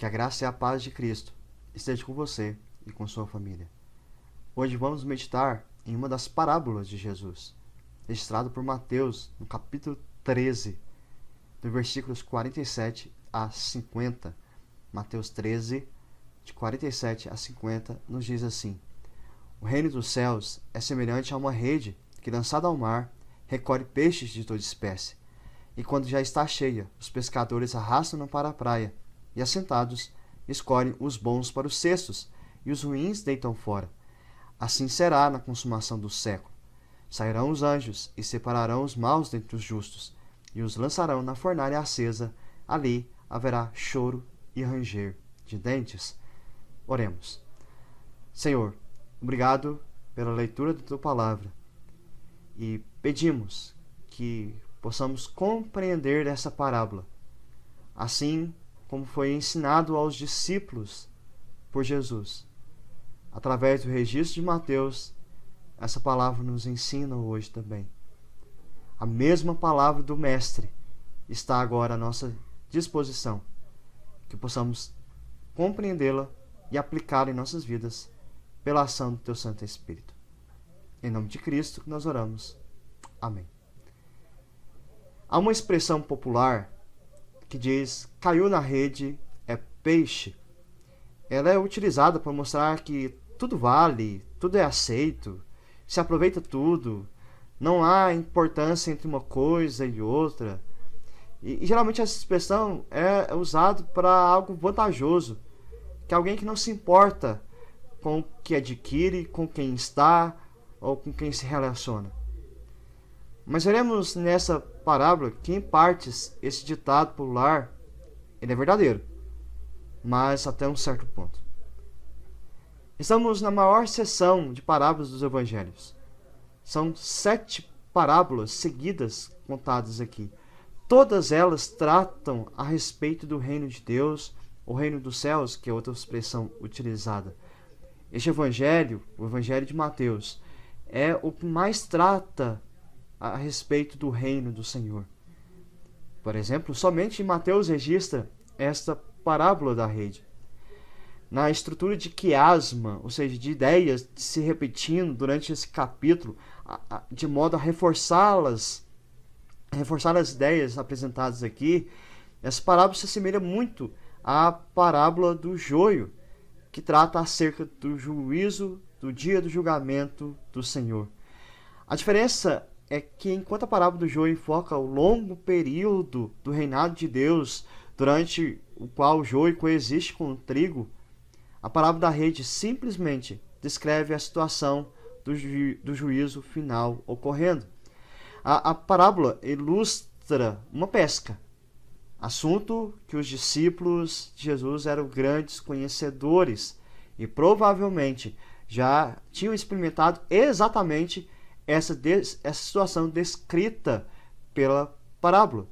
Que a graça e a paz de Cristo esteja com você e com sua família. Hoje vamos meditar em uma das parábolas de Jesus, registrado por Mateus no capítulo 13, dos versículos 47 a 50. Mateus 13, de 47 a 50, nos diz assim: O reino dos céus é semelhante a uma rede que, lançada ao mar, recolhe peixes de toda espécie. E quando já está cheia, os pescadores arrastam-na para a praia, e assentados, escolhem os bons para os cestos, e os ruins deitam fora. Assim será na consumação do século. Sairão os anjos, e separarão os maus dentre os justos, e os lançarão na fornalha acesa. Ali haverá choro e ranger de dentes. Oremos. Senhor, obrigado pela leitura da Tua Palavra, e pedimos que possamos compreender essa parábola, assim como foi ensinado aos discípulos por Jesus. Através do registro de Mateus, essa palavra nos ensina hoje também. A mesma palavra do Mestre está agora à nossa disposição, que possamos compreendê-la e aplicá-la em nossas vidas pela ação do Teu Santo Espírito. Em nome de Cristo que nós oramos. Amém. Há uma expressão popular que diz: caiu na rede é peixe. Ela é utilizada para mostrar que tudo vale, tudo é aceito, se aproveita tudo, não há importância entre uma coisa e outra. E geralmente essa expressão é usada para algo vantajoso, que alguém que não se importa com o que adquire, com quem está ou com quem se relaciona. Mas veremos nessa parábola que, em partes, esse ditado popular ele é verdadeiro, mas até um certo ponto. Estamos na maior seção de parábolas dos evangelhos. São 7 parábolas seguidas contadas aqui. Todas elas tratam a respeito do reino de Deus, o reino dos céus, que é outra expressão utilizada. Este evangelho, o evangelho de Mateus, é o que mais trata a respeito do reino do Senhor. Por exemplo, somente Mateus registra esta parábola da rede. Na estrutura de quiasma, ou seja, de ideias se repetindo durante esse capítulo, de modo a reforçar as ideias apresentadas aqui, essa parábola se assemelha muito à parábola do joio, que trata acerca do juízo, do dia do julgamento do Senhor. A diferença é que, enquanto a parábola do joio enfoca o longo período do reinado de Deus, durante o qual o joio coexiste com o trigo, a parábola da rede simplesmente descreve a situação do juízo final ocorrendo. A parábola ilustra uma pesca, assunto que os discípulos de Jesus eram grandes conhecedores e provavelmente já tinham experimentado exatamente essa situação descrita pela parábola.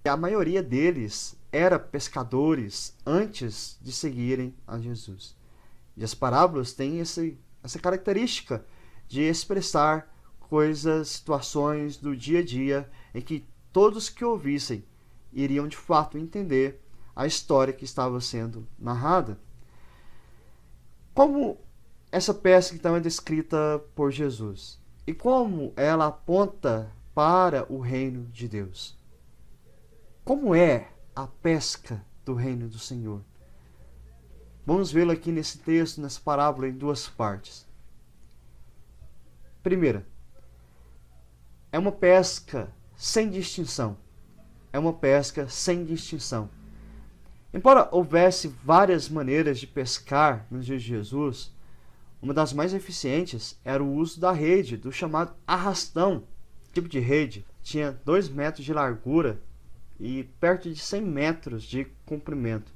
A maioria deles era pescadores antes de seguirem a Jesus. E as parábolas têm essa característica de expressar coisas, situações do dia a dia em que todos que ouvissem iriam de fato entender a história que estava sendo narrada. Como essa pesca então é descrita por Jesus? E como ela aponta para o reino de Deus? Como é a pesca do reino do Senhor? Vamos vê-lo aqui nesse texto, nessa parábola, em 2 partes. Primeira, é uma pesca sem distinção. É uma pesca sem distinção. Embora houvesse várias maneiras de pescar nos dias de Jesus, uma das mais eficientes era o uso da rede, do chamado arrastão. O tipo de rede tinha 2 metros de largura e perto de 100 metros de comprimento.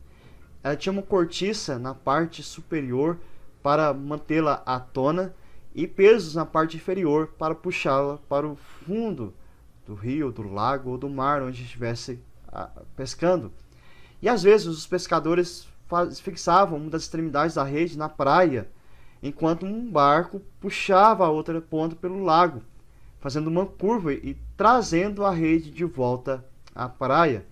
Ela tinha uma cortiça na parte superior para mantê-la à tona e pesos na parte inferior para puxá-la para o fundo do rio, do lago ou do mar onde estivesse pescando. E às vezes os pescadores fixavam uma das extremidades da rede na praia, enquanto um barco puxava a outra ponta pelo lago, fazendo uma curva e trazendo a rede de volta à praia.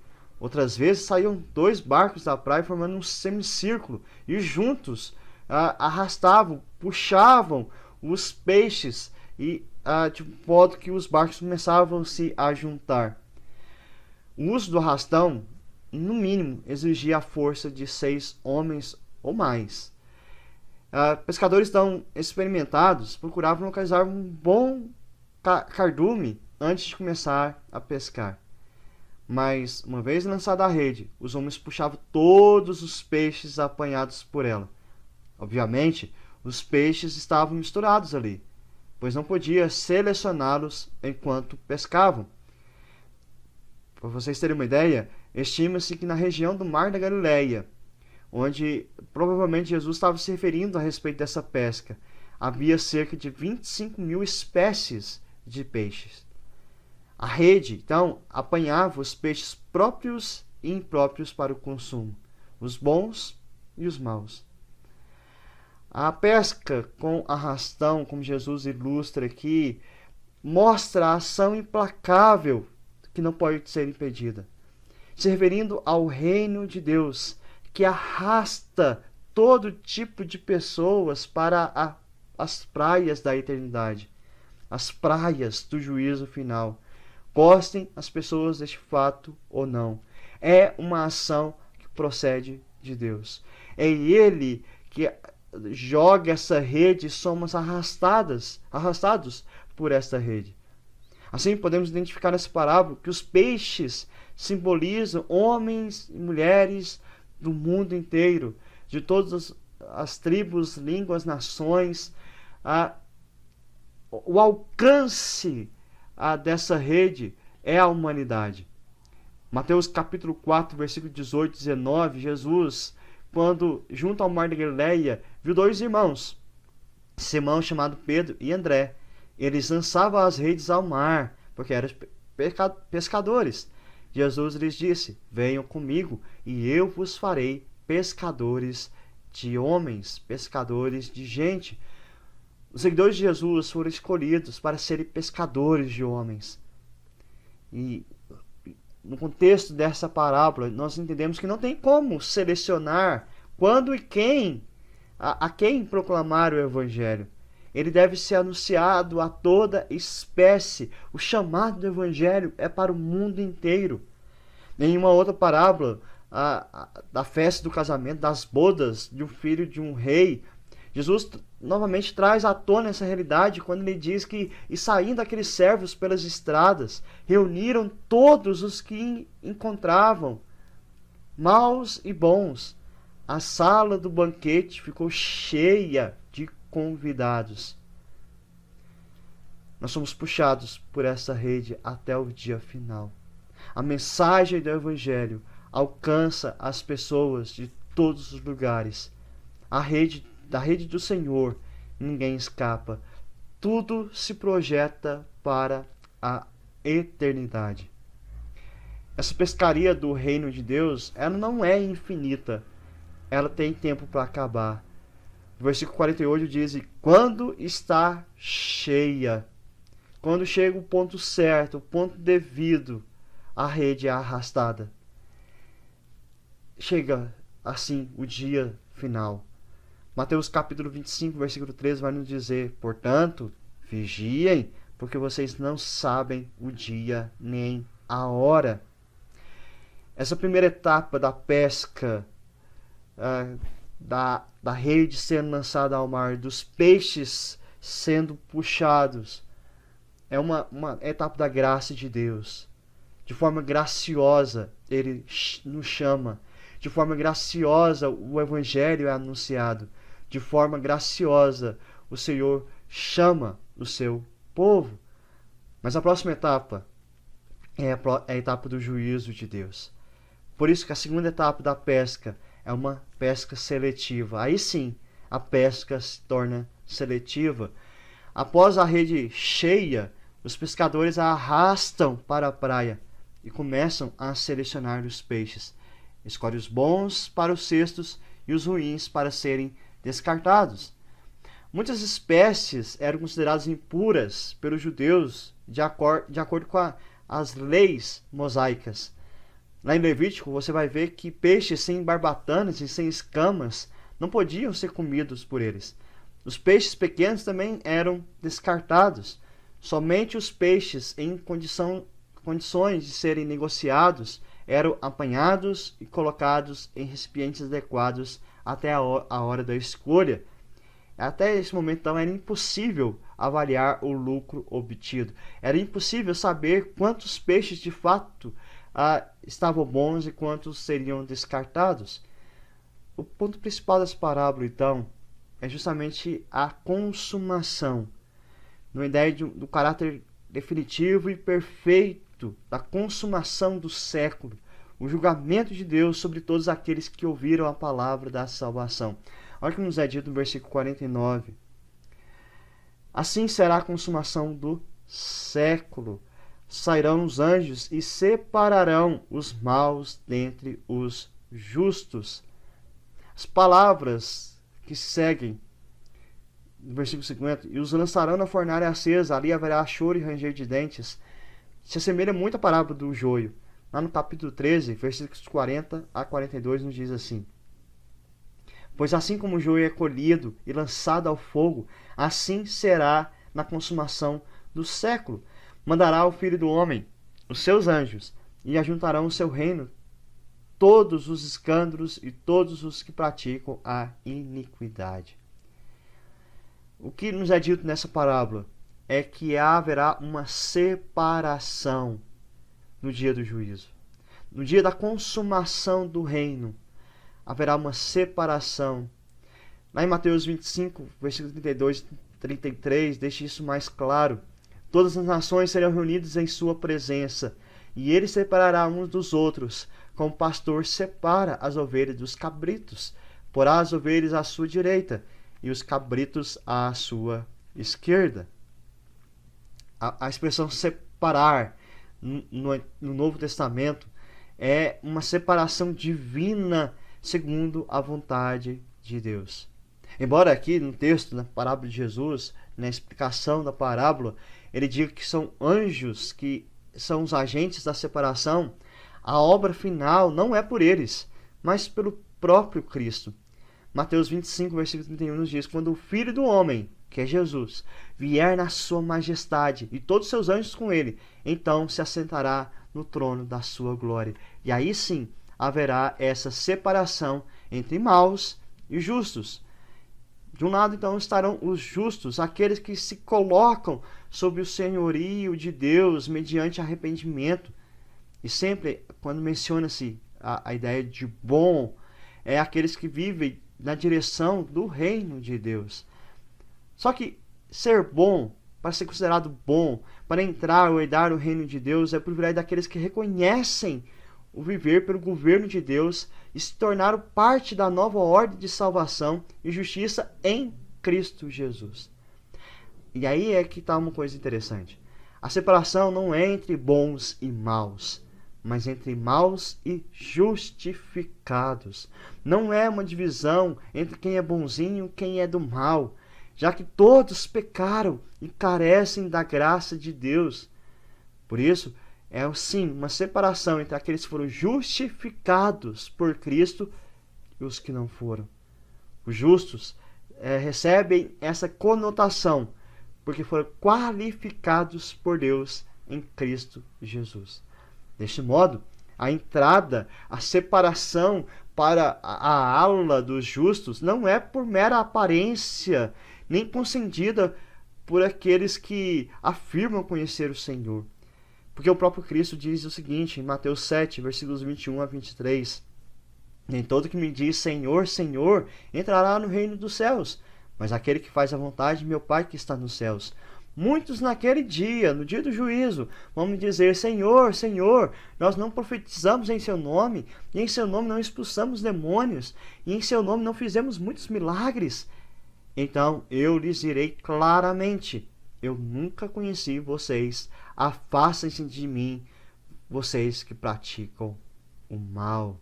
Outras vezes saíam 2 barcos da praia formando um semicírculo e juntos arrastavam, puxavam os peixes e de modo que os barcos começavam a se juntar. O uso do arrastão, no mínimo, exigia a força de 6 homens ou mais. Pescadores tão experimentados procuravam localizar um bom cardume antes de começar a pescar. Mas, uma vez lançada a rede, os homens puxavam todos os peixes apanhados por ela. Obviamente, os peixes estavam misturados ali, pois não podia selecioná-los enquanto pescavam. Para vocês terem uma ideia, estima-se que na região do Mar da Galileia, onde provavelmente Jesus estava se referindo a respeito dessa pesca, havia cerca de 25 mil espécies de peixes. A rede, então, apanhava os peixes próprios e impróprios para o consumo, os bons e os maus. A pesca com arrastão, como Jesus ilustra aqui, mostra a ação implacável que não pode ser impedida, se referindo ao reino de Deus, que arrasta todo tipo de pessoas para as praias da eternidade, as praias do juízo final. Gostem as pessoas deste fato ou não, é uma ação que procede de Deus. É Ele que joga essa rede e somos arrastados por esta rede. Assim, podemos identificar nessa parábola que os peixes simbolizam homens e mulheres do mundo inteiro, de todas as tribos, línguas, nações. O alcance dessa rede é a humanidade. Mateus capítulo 4, versículo 18 e 19, Jesus, quando junto ao mar da Galileia, viu 2 irmãos, Simão chamado Pedro e André. Eles lançavam as redes ao mar, porque eram pescadores. Jesus lhes disse: venham comigo e eu vos farei pescadores de homens, pescadores de gente. Os seguidores de Jesus foram escolhidos para serem pescadores de homens. E no contexto dessa parábola, nós entendemos que não tem como selecionar quando e quem, a quem proclamar o Evangelho. Ele deve ser anunciado a toda espécie. O chamado do Evangelho é para o mundo inteiro. Em uma outra parábola, da festa do casamento, das bodas de um filho de um rei, Jesus novamente traz à tona essa realidade quando ele diz que, e saindo aqueles servos pelas estradas, reuniram todos os que encontravam, maus e bons. A sala do banquete ficou cheia de convidados. Nós somos puxados por essa rede até o dia final. A mensagem do Evangelho alcança as pessoas de todos os lugares. Da rede do Senhor ninguém escapa. Tudo se projeta para a eternidade. Essa pescaria do reino de Deus, ela não é infinita. Ela tem tempo para acabar. O versículo 48 diz: quando está cheia, quando chega o ponto certo, o ponto devido, a rede é arrastada. Chega assim o dia final. Mateus capítulo 25, versículo 13 vai nos dizer: portanto, vigiem, porque vocês não sabem o dia nem a hora. Essa primeira etapa da pesca, da rede sendo lançada ao mar, dos peixes sendo puxados, é uma etapa da graça de Deus. De forma graciosa, Ele nos chama. De forma graciosa, o Evangelho é anunciado. De forma graciosa, o Senhor chama o seu povo. Mas a próxima etapa é a etapa do juízo de Deus. Por isso que a segunda etapa da pesca é uma pesca seletiva. Aí sim, a pesca se torna seletiva. Após a rede cheia, os pescadores a arrastam para a praia e começam a selecionar os peixes. Escolhe os bons para os cestos e os ruins para serem descartados. Muitas espécies eram consideradas impuras pelos judeus de acordo com as leis mosaicas. Lá em Levítico você vai ver que peixes sem barbatanas e sem escamas não podiam ser comidos por eles. Os peixes pequenos também eram descartados. Somente os peixes em condições de serem negociados eram apanhados e colocados em recipientes adequados até a hora da escolha. Até esse momento, então, era impossível avaliar o lucro obtido. Era impossível saber quantos peixes de fato estavam bons e quantos seriam descartados. O ponto principal dessa parábola, então, é justamente a consumação, na ideia do caráter definitivo e perfeito da consumação do século, o julgamento de Deus sobre todos aqueles que ouviram a palavra da salvação. Olha o que nos é dito no versículo 49. Assim será a consumação do século. Sairão os anjos e separarão os maus dentre os justos. As palavras que seguem, no versículo 50, e os lançarão na fornalha acesa, ali haverá choro e ranger de dentes, se assemelha muito à parábola do joio. Lá no capítulo 13, versículos 40 a 42, nos diz assim: Pois assim como o joio é colhido e lançado ao fogo, assim será na consumação do século. Mandará o Filho do Homem, os seus anjos, e ajuntarão o seu reino todos os escândalos e todos os que praticam a iniquidade. O que nos é dito nessa parábola é que haverá uma separação no dia do juízo. No dia da consumação do reino, haverá uma separação. Lá em Mateus 25, versículos 32 e 33, deixa isso mais claro. Todas as nações serão reunidas em sua presença, e ele separará uns dos outros, como o pastor separa as ovelhas dos cabritos. Porá as ovelhas à sua direita, e os cabritos à sua esquerda. A expressão separar no Novo Testamento é uma separação divina segundo a vontade de Deus. Embora aqui no texto, na parábola de Jesus, na explicação da parábola, ele diga que são anjos que são os agentes da separação, a obra final não é por eles, mas pelo próprio Cristo. Mateus 25, versículo 31 nos diz: Quando o Filho do Homem, que é Jesus, vier na sua majestade e todos os seus anjos com ele, então se assentará no trono da sua glória. E aí sim haverá essa separação entre maus e justos. De um lado, então, estarão os justos, aqueles que se colocam sob o senhorio de Deus mediante arrependimento. E sempre, quando menciona-se a ideia de bom, é aqueles que vivem na direção do reino de Deus. Só que ser bom, para ser considerado bom, para entrar ou herdar o reino de Deus, é o privilégio daqueles que reconhecem o viver pelo governo de Deus e se tornaram parte da nova ordem de salvação e justiça em Cristo Jesus. E aí é que está uma coisa interessante. A separação não é entre bons e maus, mas entre maus e justificados. Não é uma divisão entre quem é bonzinho e quem é do mal, já que todos pecaram e carecem da graça de Deus. Por isso, é sim uma separação entre aqueles que foram justificados por Cristo e os que não foram. Os justos recebem essa conotação porque foram qualificados por Deus em Cristo Jesus. Deste modo, a entrada, a separação para a ala dos justos não é por mera aparência, nem concedida por aqueles que afirmam conhecer o Senhor. Porque o próprio Cristo diz o seguinte, em Mateus 7, versículos 21 a 23. Nem todo que me diz Senhor, Senhor, entrará no reino dos céus, mas aquele que faz a vontade de meu Pai que está nos céus. Muitos naquele dia, no dia do juízo, vão me dizer, Senhor, Senhor, nós não profetizamos em seu nome, e em seu nome não expulsamos demônios, e em seu nome não fizemos muitos milagres. Então eu lhes direi claramente, eu nunca conheci vocês, afastem-se de mim, vocês que praticam o mal.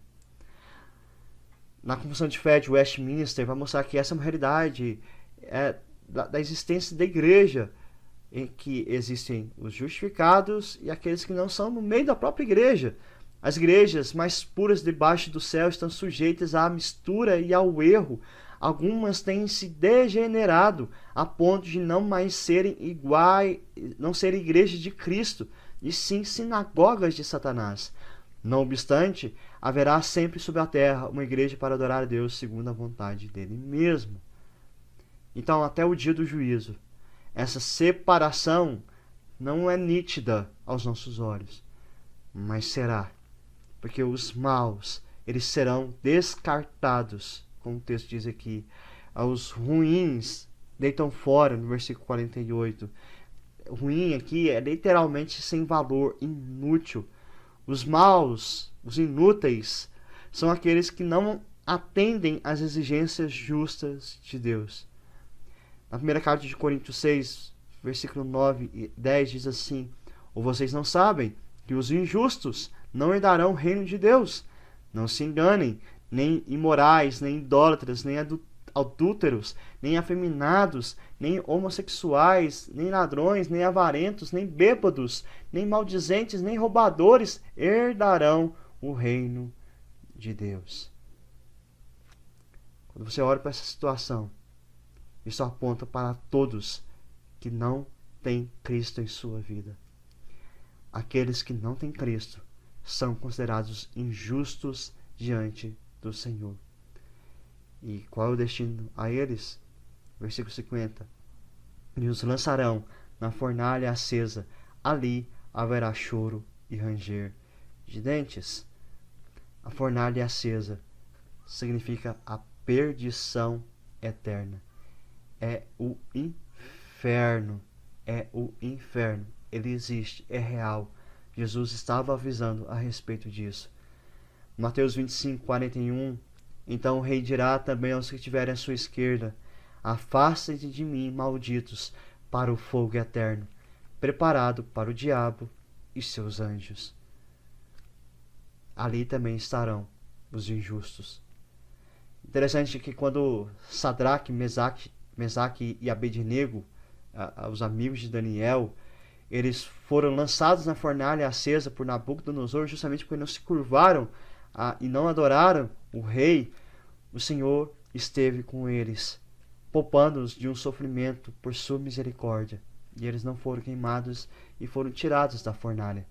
Na Confissão de Fé de Westminster vai mostrar que essa é uma realidade da existência da igreja, em que existem os justificados e aqueles que não são no meio da própria igreja. As igrejas mais puras debaixo do céu estão sujeitas à mistura e ao erro. Algumas têm se degenerado a ponto de não mais serem iguais, não serem igrejas de Cristo, e sim sinagogas de Satanás. Não obstante, haverá sempre sobre a terra uma igreja para adorar a Deus segundo a vontade dele mesmo. Então, até o dia do juízo, essa separação não é nítida aos nossos olhos, mas será, porque os maus, eles serão descartados, como o texto diz aqui. Os ruins deitam fora, no versículo 48. Ruim aqui é literalmente sem valor, inútil. Os maus, os inúteis, são aqueles que não atendem às exigências justas de Deus. Na primeira carta de Coríntios 6, versículo 9 e 10 diz assim: ou vocês não sabem que os injustos não herdarão o reino de Deus? Não se enganem, nem imorais, nem idólatras, nem adúlteros, nem afeminados, nem homossexuais, nem ladrões, nem avarentos, nem bêbados, nem maldizentes, nem roubadores herdarão o reino de Deus. Quando você olha para essa situação, isso aponta para todos que não têm Cristo em sua vida. Aqueles que não têm Cristo são considerados injustos diante do Senhor. E qual é o destino a eles? Versículo 50. E os lançarão na fornalha acesa, ali haverá choro e ranger de dentes. A fornalha acesa significa a perdição eterna. É o inferno. É o inferno. Ele existe, é real. Jesus estava avisando a respeito disso. Mateus 25, 41. Então o rei dirá também aos que estiverem à sua esquerda: afastem-se de mim, malditos, para o fogo eterno, preparado para o diabo e seus anjos. Ali também estarão os injustos. Interessante que quando Sadraque, Mesaque e Abednego, os amigos de Daniel, eles foram lançados na fornalha acesa por Nabucodonosor, justamente porque não se curvaram e não adoraram o rei, o Senhor esteve com eles, poupando-os de um sofrimento por sua misericórdia. E eles não foram queimados e foram tirados da fornalha.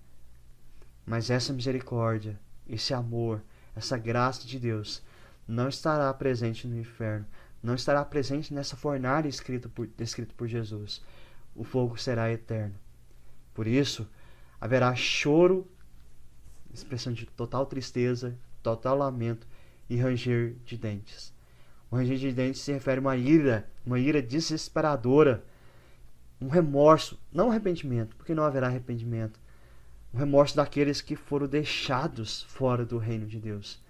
Mas essa misericórdia, esse amor, essa graça de Deus não estará presente no inferno, não estará presente nessa fornalha descrita por Jesus. O fogo será eterno. Por isso, haverá choro, expressão de total tristeza, total lamento e ranger de dentes. O ranger de dentes se refere a uma ira desesperadora, um remorso, não arrependimento, porque não haverá arrependimento. O remorso daqueles que foram deixados fora do reino de Deus.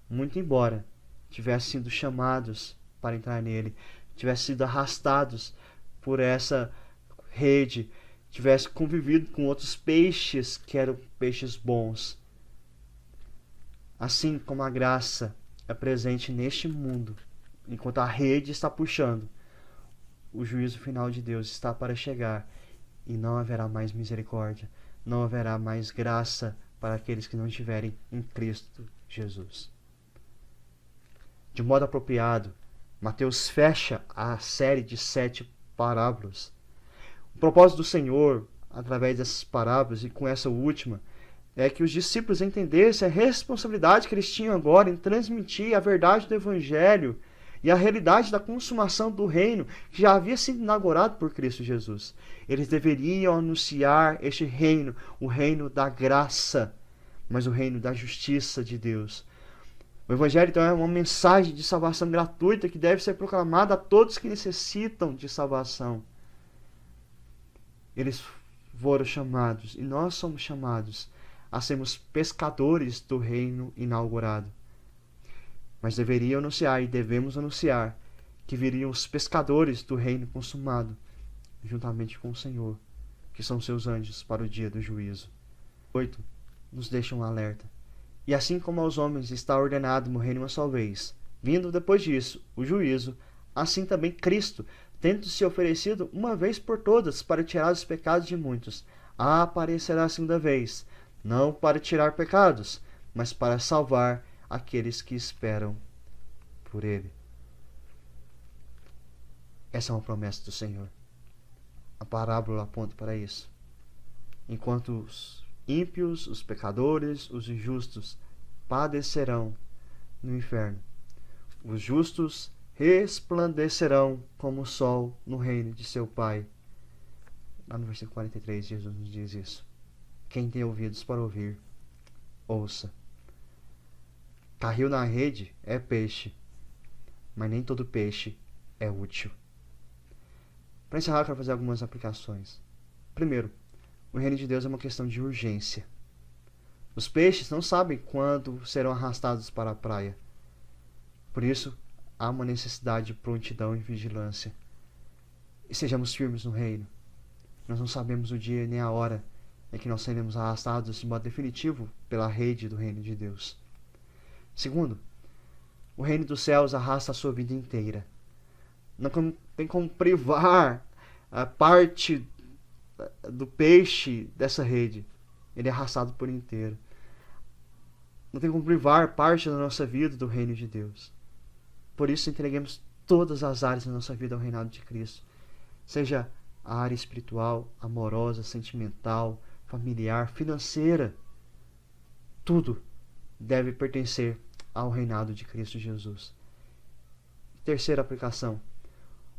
Muito embora tivessem sido chamados para entrar nele, tivessem sido arrastados por essa rede, tivessem convivido com outros peixes que eram peixes bons. Assim como a graça é presente neste mundo, enquanto a rede está puxando, o juízo final de Deus está para chegar e não haverá mais misericórdia, não haverá mais graça para aqueles que não estiverem em Cristo Jesus. De modo apropriado, Mateus fecha a série de 7 parábolas. O propósito do Senhor, através dessas parábolas e com essa última, é que os discípulos entendessem a responsabilidade que eles tinham agora em transmitir a verdade do Evangelho e a realidade da consumação do reino que já havia sido inaugurado por Cristo Jesus. Eles deveriam anunciar este reino, o reino da graça, mas o reino da justiça de Deus. O Evangelho, então, é uma mensagem de salvação gratuita que deve ser proclamada a todos que necessitam de salvação. Eles foram chamados, e nós somos chamados, a sermos pescadores do reino inaugurado. Mas deveriam anunciar, e devemos anunciar, que viriam os pescadores do reino consumado, juntamente com o Senhor, que são seus anjos para o dia do juízo. 8. Nos deixa um alerta. E assim como aos homens está ordenado morrerem uma só vez, vindo depois disso o juízo, assim também Cristo, tendo se oferecido uma vez por todas para tirar os pecados de muitos, aparecerá a segunda vez, não para tirar pecados, mas para salvar aqueles que esperam por ele. Essa é uma promessa do Senhor. A parábola aponta para isso. Enquanto os ímpios, os pecadores, os injustos padecerão no inferno, os justos resplandecerão como o sol no reino de seu Pai. Lá no versículo 43, Jesus nos diz isso. Quem tem ouvidos para ouvir, ouça. Carril na rede é peixe, mas nem todo peixe é útil. Para encerrar, eu quero fazer algumas aplicações. Primeiro, o reino de Deus é uma questão de urgência. Os peixes não sabem quando serão arrastados para a praia. Por isso, há uma necessidade de prontidão e vigilância. E sejamos firmes no reino. Nós não sabemos o dia nem a hora em que nós seremos arrastados de modo definitivo pela rede do reino de Deus. Segundo, o reino dos céus arrasta a sua vida inteira. Não tem como privar a parte do peixe dessa rede. Ele é arrastado por inteiro. Não tem como privar parte da nossa vida do reino de Deus. Por isso, entreguemos todas as áreas da nossa vida ao reinado de Cristo. Seja a área espiritual, amorosa, sentimental, familiar, financeira. Tudo deve pertencer ao reinado de Cristo Jesus. Terceira aplicação.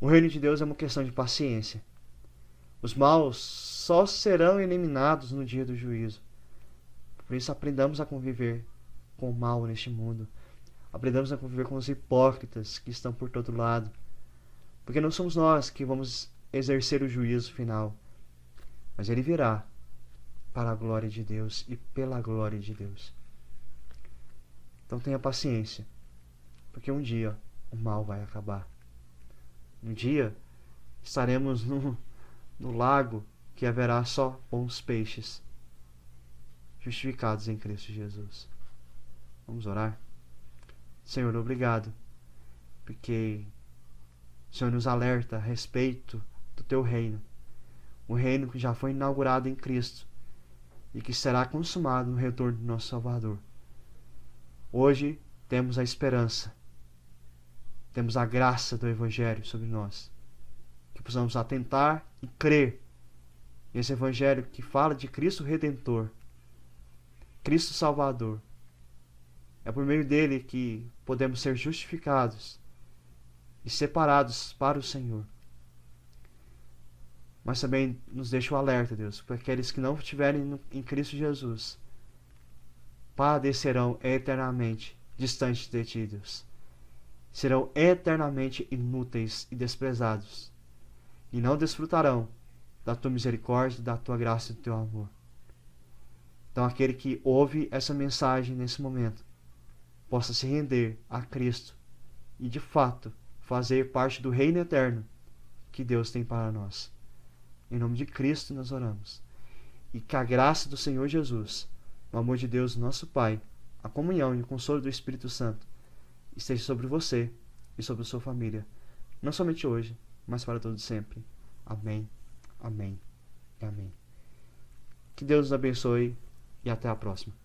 O reino de Deus é uma questão de paciência. Os maus só serão eliminados no dia do juízo. Por isso, aprendamos a conviver com o mal neste mundo. Aprendamos a conviver com os hipócritas que estão por todo lado. Porque não somos nós que vamos exercer o juízo final, mas ele virá para a glória de Deus e pela glória de Deus. Então tenha paciência, porque um dia o mal vai acabar. Um dia estaremos no lago que haverá só bons peixes, justificados em Cristo Jesus. Vamos orar? Senhor, obrigado, porque o Senhor nos alerta a respeito do teu reino, o reino que já foi inaugurado em Cristo e que será consumado no retorno do nosso Salvador. Hoje temos a esperança, temos a graça do Evangelho sobre nós, que possamos atentar e crer nesse Evangelho que fala de Cristo Redentor, Cristo Salvador. É por meio dele que podemos ser justificados e separados para o Senhor. Mas também nos deixa o alerta, Deus, para aqueles que não estiverem em Cristo Jesus, padecerão eternamente distantes de ti, Deus. Serão eternamente inúteis e desprezados, e não desfrutarão da tua misericórdia, da tua graça e do teu amor. Então aquele que ouve essa mensagem nesse momento, possa se render a Cristo e de fato fazer parte do reino eterno que Deus tem para nós. Em nome de Cristo nós oramos. E que a graça do Senhor Jesus, o amor de Deus, nosso Pai, a comunhão e o consolo do Espírito Santo esteja sobre você e sobre a sua família, não somente hoje, mas para todo sempre. Amém, amém e amém. Que Deus nos abençoe e até a próxima.